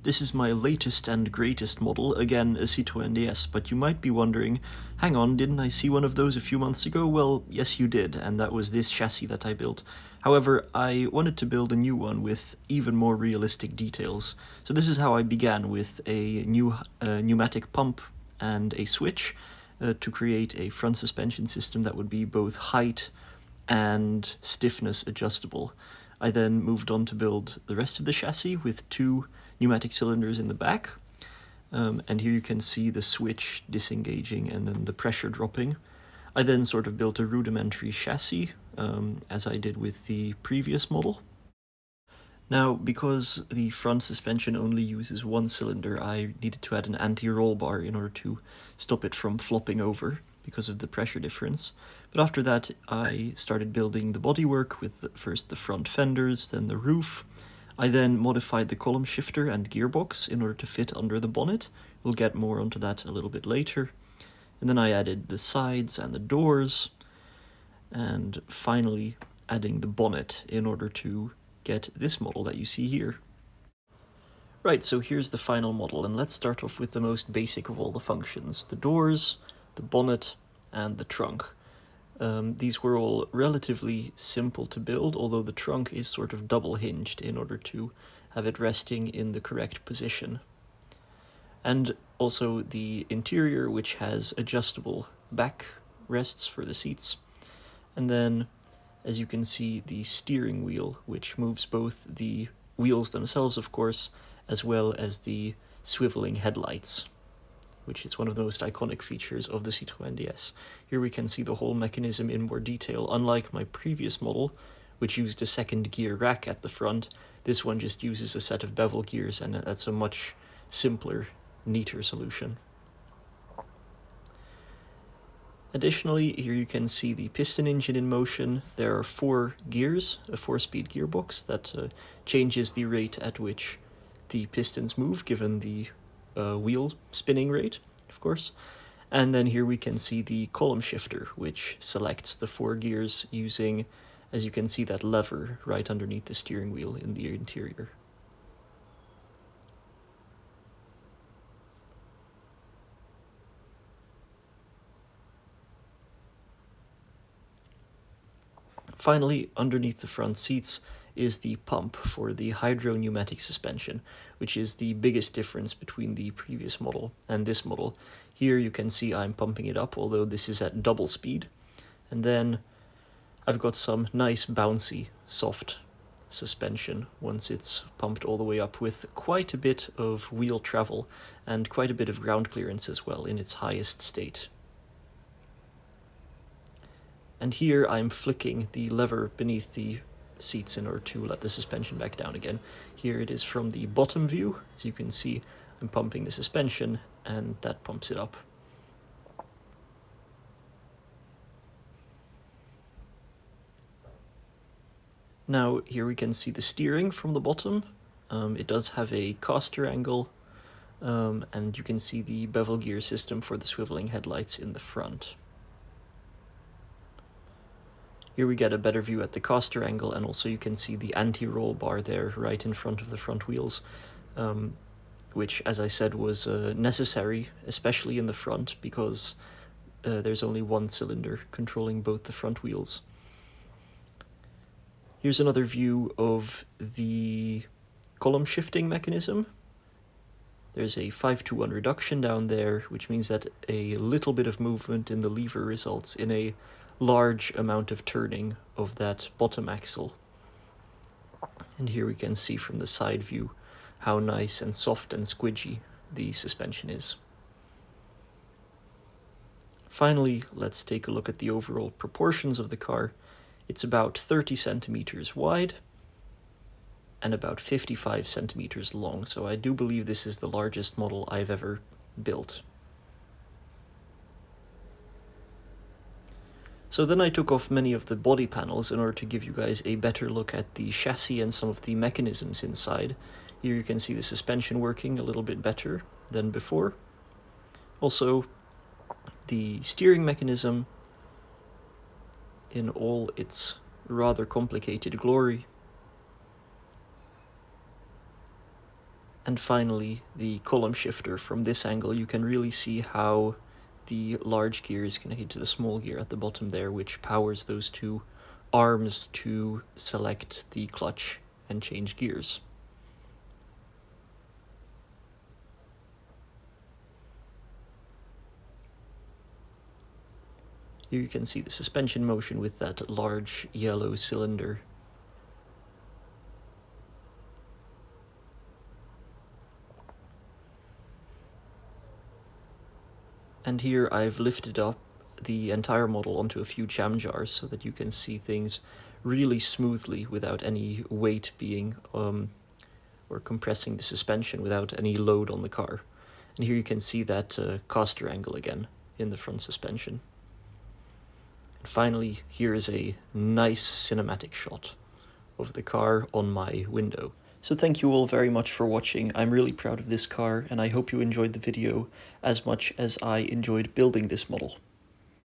This is my latest and greatest model, again a Citroën DS, but you might be wondering, hang on, didn't I see one of those a few months ago? Well, yes you did, and that was this chassis that I built. However, I wanted to build a new one with even more realistic details. So this is how I began, with a new pneumatic pump and a switch to create a front suspension system that would be both height and stiffness adjustable. I then moved on to build the rest of the chassis with two pneumatic cylinders in the back. And here you can see the switch disengaging and then the pressure dropping. I then sort of built a rudimentary chassis, as I did with the previous model. Now, because the front suspension only uses one cylinder, I needed to add an anti-roll bar in order to stop it from flopping over because of the pressure difference. But after that, I started building the bodywork with first the front fenders, then the roof. I then modified the column shifter and gearbox in order to fit under the bonnet. We'll get more onto that a little bit later. And then I added the sides and the doors, and finally adding the bonnet in order to get this model that you see here. Right, so here's the final model, and let's start off with the most basic of all the functions: the doors, the bonnet, and the trunk. These were all relatively simple to build, although the trunk is sort of double hinged in order to have it resting in the correct position. And also the interior, which has adjustable back rests for the seats. And then, as you can see, the steering wheel, which moves both the wheels themselves, of course, as well as the swiveling headlights, which is one of the most iconic features of the Citroën DS. Here we can see the whole mechanism in more detail. Unlike my previous model, which used a second gear rack at the front, this one just uses a set of bevel gears, and that's a much simpler, neater solution. Additionally, here you can see the piston engine in motion. There are 4 gears, a 4-speed gearbox that changes the rate at which the pistons move, given the wheel spinning rate, of course. And then here we can see the column shifter, which selects the 4 gears using, as you can see, that lever right underneath the steering wheel in the interior. Finally, underneath the front seats is the pump for the hydro-pneumatic suspension, which is the biggest difference between the previous model and this model. Here you can see I'm pumping it up, although this is at double speed. And then I've got some nice bouncy, soft suspension once it's pumped all the way up, with quite a bit of wheel travel and quite a bit of ground clearance as well in its highest state. And here I'm flicking the lever beneath the seats in order to let the suspension back down again. Here it is from the bottom view. As you can see, I'm pumping the suspension, and that pumps it up. Now here we can see the steering from the bottom. It does have a caster angle, and you can see the bevel gear system for the swiveling headlights in the front. Here we get a better view at the caster angle, and also you can see the anti-roll bar there right in front of the front wheels, which, as I said, was necessary, especially in the front, because there's only one cylinder controlling both the front wheels. Here's another view of the column shifting mechanism. There's a 5-to-1 reduction down there, which means that a little bit of movement in the lever results in a large amount of turning of that bottom axle. And here we can see from the side view how nice and soft and squidgy the suspension is. Finally, let's take a look at the overall proportions of the car. It's about 30 centimeters wide and about 55 centimeters long, so I do believe this is the largest model I've ever built. So then I took off many of the body panels in order to give you guys a better look at the chassis and some of the mechanisms inside. Here you can see the suspension working a little bit better than before. Also, the steering mechanism in all its rather complicated glory. And finally, the column shifter. From this angle you can really see how the large gear is connected to the small gear at the bottom there, which powers those two arms to select the clutch and change gears. Here you can see the suspension motion with that large yellow cylinder. And here I've lifted up the entire model onto a few jam jars so that you can see things really smoothly without any weight being or compressing the suspension without any load on the car. And here you can see that caster angle again in the front suspension. And finally, here is a nice cinematic shot of the car on my window. So thank you all very much for watching. I'm really proud of this car, and I hope you enjoyed the video as much as I enjoyed building this model.